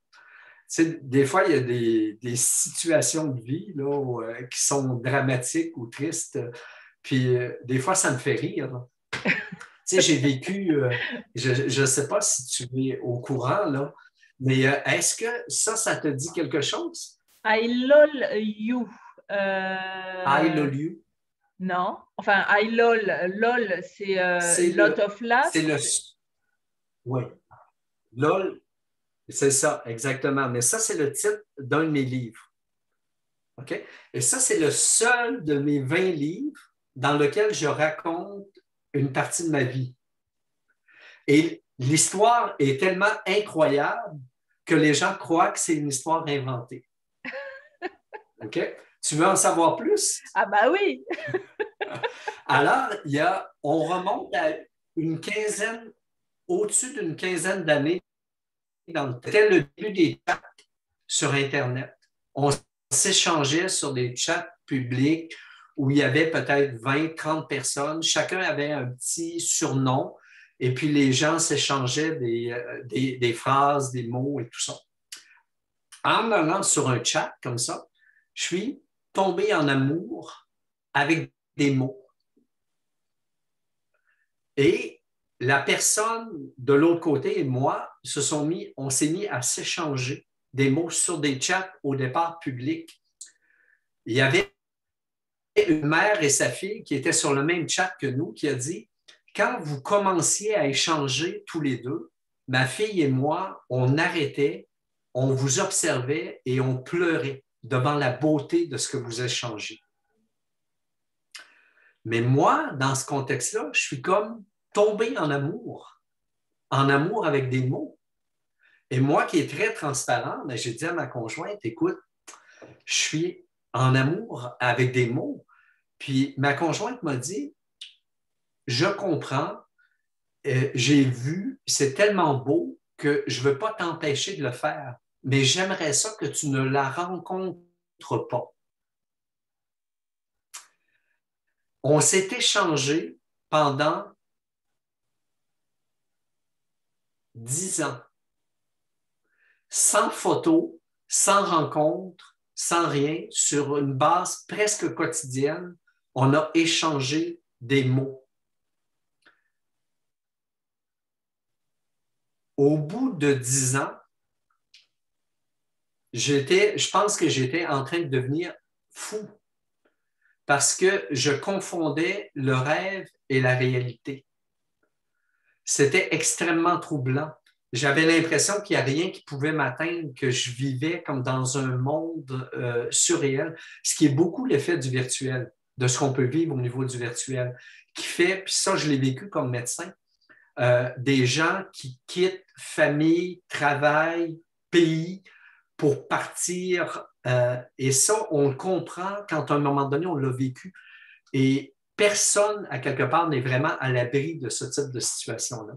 Des fois, il y a des situations de vie là, qui sont dramatiques ou tristes. Puis des fois, ça me fait rire. J'ai vécu, je ne sais pas si tu es au courant, là, mais est-ce que ça te dit quelque chose? I lol you. I love you. Non. Enfin, I lol. Lol, c'est lot of laugh. C'est le. Oui. LOL, c'est ça, exactement. Mais ça, c'est le titre d'un de mes livres. OK? Et ça, c'est le seul de mes 20 livres dans lequel je raconte une partie de ma vie. Et l'histoire est tellement incroyable que les gens croient que c'est une histoire inventée. OK? Tu veux en savoir plus? Ah bah oui! Alors, on remonte à une quinzaine, au-dessus d'une quinzaine d'années. C'était le début des chats sur Internet. On s'échangeait sur des chats publics où il y avait peut-être 20, 30 personnes. Chacun avait un petit surnom et puis les gens s'échangeaient des phrases, des mots et tout ça. En me allant sur un chat comme ça, je suis tombé en amour avec des mots. Et la personne de l'autre côté et moi on s'est mis à s'échanger des mots sur des chats au départ publics. Il y avait une mère et sa fille qui étaient sur le même chat que nous qui a dit quand vous commenciez à échanger tous les deux, ma fille et moi, on arrêtait, on vous observait et on pleurait devant la beauté de ce que vous échangez. Mais moi, dans ce contexte-là, je suis comme tombé en amour avec des mots. Et moi qui est très transparent, j'ai dit à ma conjointe, écoute, je suis en amour avec des mots. Puis ma conjointe m'a dit, je comprends, j'ai vu, c'est tellement beau que je ne veux pas t'empêcher de le faire, mais j'aimerais ça que tu ne la rencontres pas. On s'est échangé pendant 10 ans, sans photo, sans rencontre, sans rien, sur une base presque quotidienne, on a échangé des mots. Au bout de 10 ans, je pense que j'étais en train de devenir fou parce que je confondais le rêve et la réalité. C'était extrêmement troublant. J'avais l'impression qu'il n'y a rien qui pouvait m'atteindre, que je vivais comme dans un monde surréel, ce qui est beaucoup l'effet du virtuel, de ce qu'on peut vivre au niveau du virtuel, qui fait, puis ça, je l'ai vécu comme médecin, des gens qui quittent famille, travail, pays pour partir. Et ça, on le comprend quand à un moment donné, on l'a vécu. Et personne, à quelque part, n'est vraiment à l'abri de ce type de situation-là.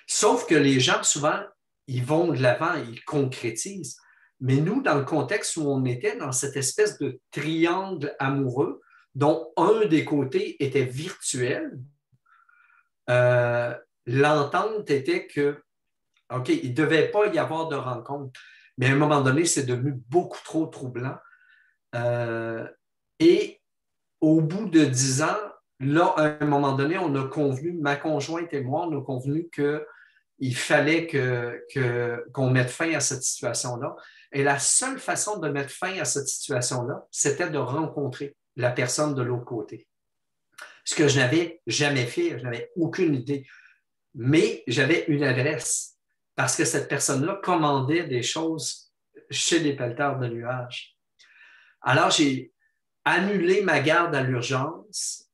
Sauf que les gens, souvent, ils vont de l'avant, ils concrétisent. Mais nous, dans le contexte où on était, dans cette espèce de triangle amoureux, dont un des côtés était virtuel, l'entente était que, OK, il ne devait pas y avoir de rencontre. Mais à un moment donné, c'est devenu beaucoup trop troublant. Et au bout de 10 ans, là, à un moment donné, on a convenu, ma conjointe et moi, on a convenu qu'il fallait qu'on mette fin à cette situation-là. Et la seule façon de mettre fin à cette situation-là, c'était de rencontrer la personne de l'autre côté. Ce que je n'avais jamais fait, je n'avais aucune idée. Mais j'avais une adresse parce que cette personne-là commandait des choses chez les pelleteurs de nuages. Alors, j'ai annulé ma garde à l'urgence.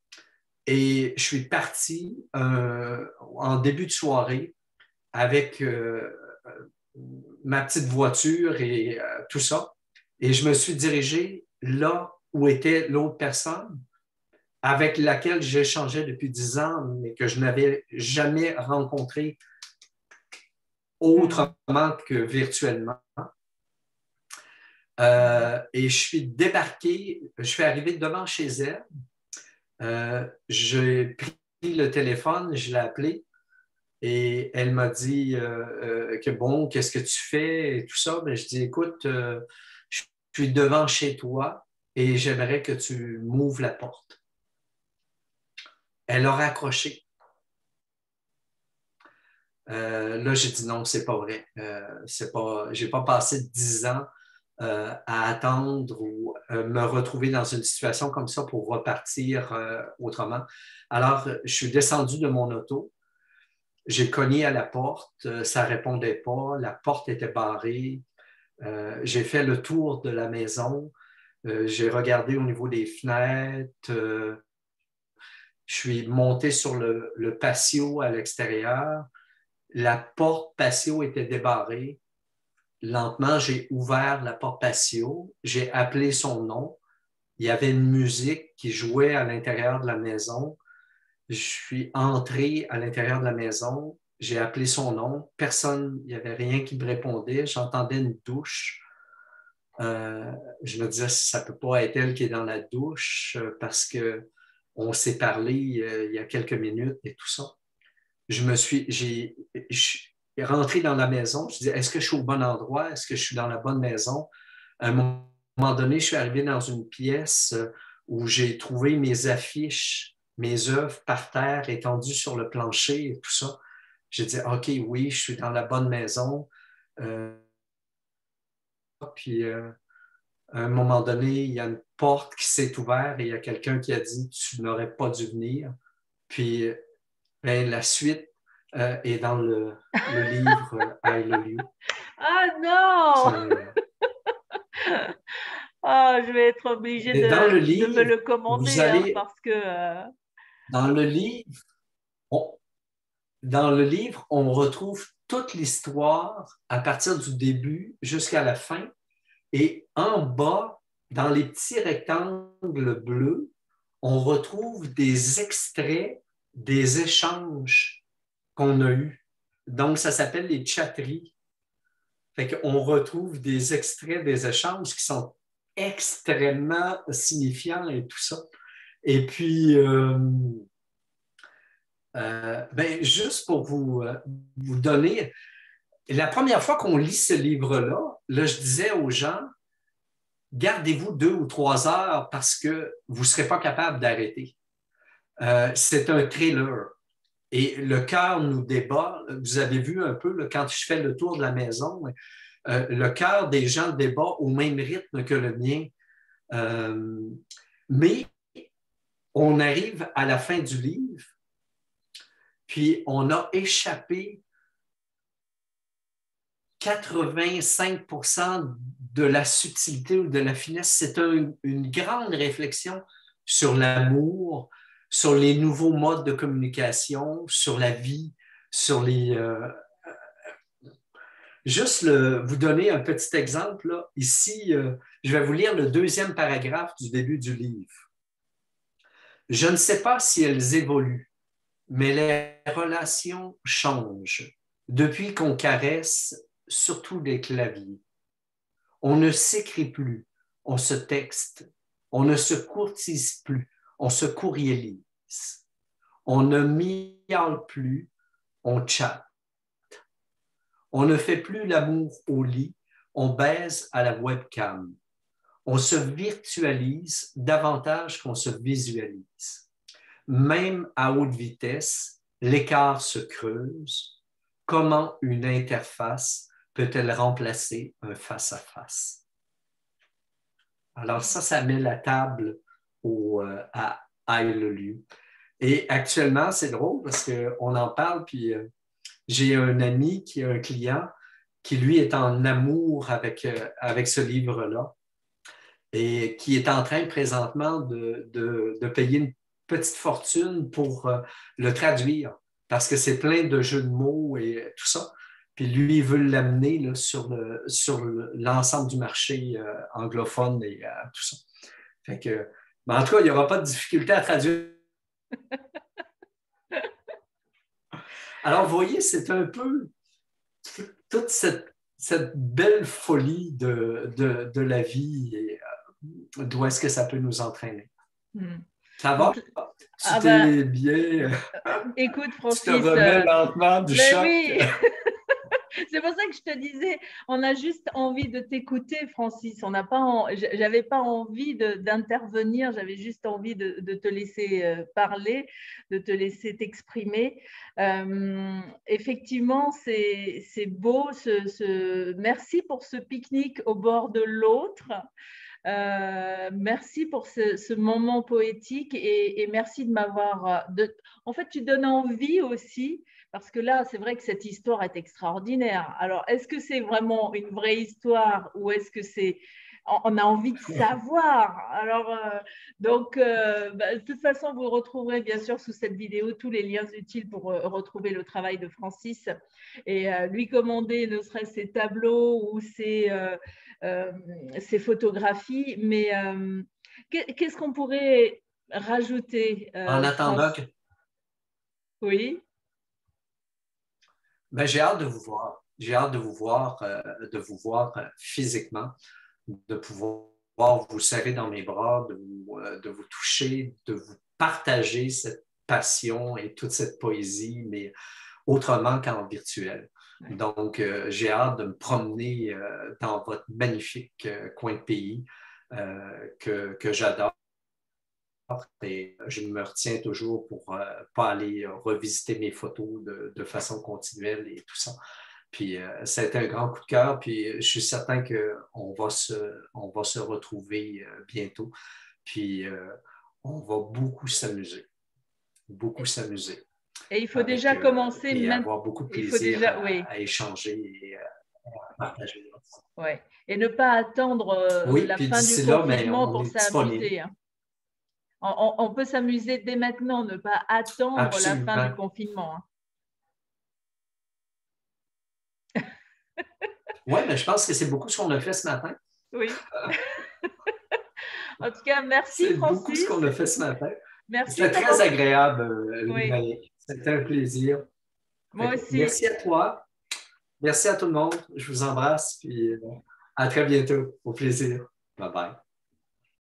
Et je suis parti en début de soirée avec ma petite voiture et tout ça. Et je me suis dirigé là où était l'autre personne avec laquelle j'échangeais depuis 10 ans, mais que je n'avais jamais rencontré autrement que virtuellement. Et je suis débarqué, je suis arrivé devant chez elle. J'ai pris le téléphone, je l'ai appelé et elle m'a dit que bon, qu'est-ce que tu fais et tout ça. Mais je dis, écoute, je suis devant chez toi et j'aimerais que tu m'ouvres la porte. Elle a raccroché. Là, j'ai dit non, c'est pas vrai. J'ai pas passé 10 ans à attendre ou me retrouver dans une situation comme ça pour repartir autrement. Alors, je suis descendu de mon auto, j'ai cogné à la porte, ça ne répondait pas, la porte était barrée. J'ai fait le tour de la maison, j'ai regardé au niveau des fenêtres, je suis monté sur le patio à l'extérieur. La porte patio était débarrée. Lentement, j'ai ouvert la porte patio, j'ai appelé son nom. Il y avait une musique qui jouait à l'intérieur de la maison. Je suis entré à l'intérieur de la maison, j'ai appelé son nom. Personne, il n'y avait rien qui me répondait. J'entendais une douche. Je me disais, ça ne peut pas être elle qui est dans la douche parce qu'on s'est parlé il y a quelques minutes et tout ça. Je suis rentré dans la maison. Je disais, est-ce que je suis au bon endroit? Est-ce que je suis dans la bonne maison? À un moment donné, je suis arrivé dans une pièce où j'ai trouvé mes affiches, mes œuvres par terre, étendues sur le plancher et tout ça. J'ai dit, OK, oui, je suis dans la bonne maison. Puis, à un moment donné, il y a une porte qui s'est ouverte et il y a quelqu'un qui a dit, tu n'aurais pas dû venir. Puis, ben, la suite est dans le livre I Love You. Ah non! Ah, je vais être obligée Et dans le de me livre, le vous commander hein, allez, parce que dans le livre, on, dans le livre, on retrouve toute l'histoire à partir du début jusqu'à la fin. Et en bas, dans les petits rectangles bleus, on retrouve des extraits des échanges qu'on a eus. Donc, ça s'appelle les chatteries. Fait qu'on retrouve des extraits des échanges qui sont extrêmement signifiants et tout ça. Et puis, ben, juste pour vous donner, la première fois qu'on lit ce livre-là, là, je disais aux gens, gardez-vous 2 ou 3 heures parce que vous ne serez pas capable d'arrêter. C'est un thriller. Et le cœur nous débat. Vous avez vu un peu, là, quand je fais le tour de la maison, le cœur des gens débat au même rythme que le mien. Mais on arrive à la fin du livre, puis on a échappé 85% de la subtilité ou de la finesse. C'est une grande réflexion sur l'amour, sur les nouveaux modes de communication, sur la vie, sur les... Juste vous donner un petit exemple. Là. Ici, je vais vous lire le 2e paragraphe du début du livre. Je ne sais pas si elles évoluent, mais les relations changent depuis qu'on caresse surtout les claviers. On ne s'écrit plus, on se texte, on ne se courtise plus, on se courriélise. On ne miaule plus, on chatte. On ne fait plus l'amour au lit, on baise à la webcam. On se virtualise davantage qu'on se visualise. Même à haute vitesse, l'écart se creuse. Comment une interface peut-elle remplacer un face-à-face? Alors ça met la table à I Love You. Et actuellement, c'est drôle parce qu'on en parle, puis j'ai un ami qui a un client qui, lui, est en amour avec ce livre-là et qui est en train présentement de payer petite fortune pour le traduire, parce que c'est plein de jeux de mots et tout ça. Puis lui, il veut l'amener là, sur l'ensemble du marché anglophone et tout ça. Fait que, mais en tout cas, il n'y aura pas de difficulté à traduire. Alors, vous voyez, c'est un peu toute cette belle folie de la vie et d'où est-ce que ça peut nous entraîner. Ça va? Donc, Tu t'es bien... écoute, Francis... Tu te remets lentement du choc. Oui. C'est pour ça que je te disais, on a juste envie de t'écouter, Francis. J'avais pas envie d'intervenir, j'avais juste envie de te laisser parler, de te laisser t'exprimer. Effectivement, c'est beau. Merci pour ce pique-nique au bord de l'autre. Merci pour ce moment poétique et merci de m'avoir... En fait, tu donnes envie aussi, parce que là, c'est vrai que cette histoire est extraordinaire. Alors, est-ce que c'est vraiment une vraie histoire ou est-ce que c'est... On a envie de savoir. Alors, de toute façon, vous retrouverez bien sûr sous cette vidéo tous les liens utiles pour retrouver le travail de Francis et lui commander ne serait-ce ses tableaux ou ses photographies. Mais qu'est-ce qu'on pourrait rajouter En attendant que... Oui. Ben, j'ai hâte de vous voir. J'ai hâte de vous voir physiquement, de pouvoir vous serrer dans mes bras, de vous toucher, de vous partager cette passion et toute cette poésie, mais autrement qu'en virtuel. Donc, j'ai hâte de me promener dans votre magnifique coin de pays que j'adore. Et je me retiens toujours pour ne pas aller revisiter mes photos de façon continuelle et tout ça. Puis ça a été un grand coup de cœur, puis je suis certain qu'on va se retrouver bientôt. Puis on va beaucoup s'amuser. Beaucoup s'amuser. Et il faut déjà commencer et avoir beaucoup de plaisir à échanger et à partager. Ouais. Et ne pas attendre la fin du confinement pour s'amuser. Hein. On peut s'amuser dès maintenant, ne pas attendre Absolument. La fin du confinement. Hein. Oui, mais je pense que c'est beaucoup ce qu'on a fait ce matin. Oui. En tout cas, merci Francis. C'est beaucoup ce qu'on a fait ce matin. Merci. C'était très agréable, oui. C'était un plaisir. Moi aussi. Merci à toi. Merci à tout le monde. Je vous embrasse. Puis à très bientôt. Au plaisir. Bye bye.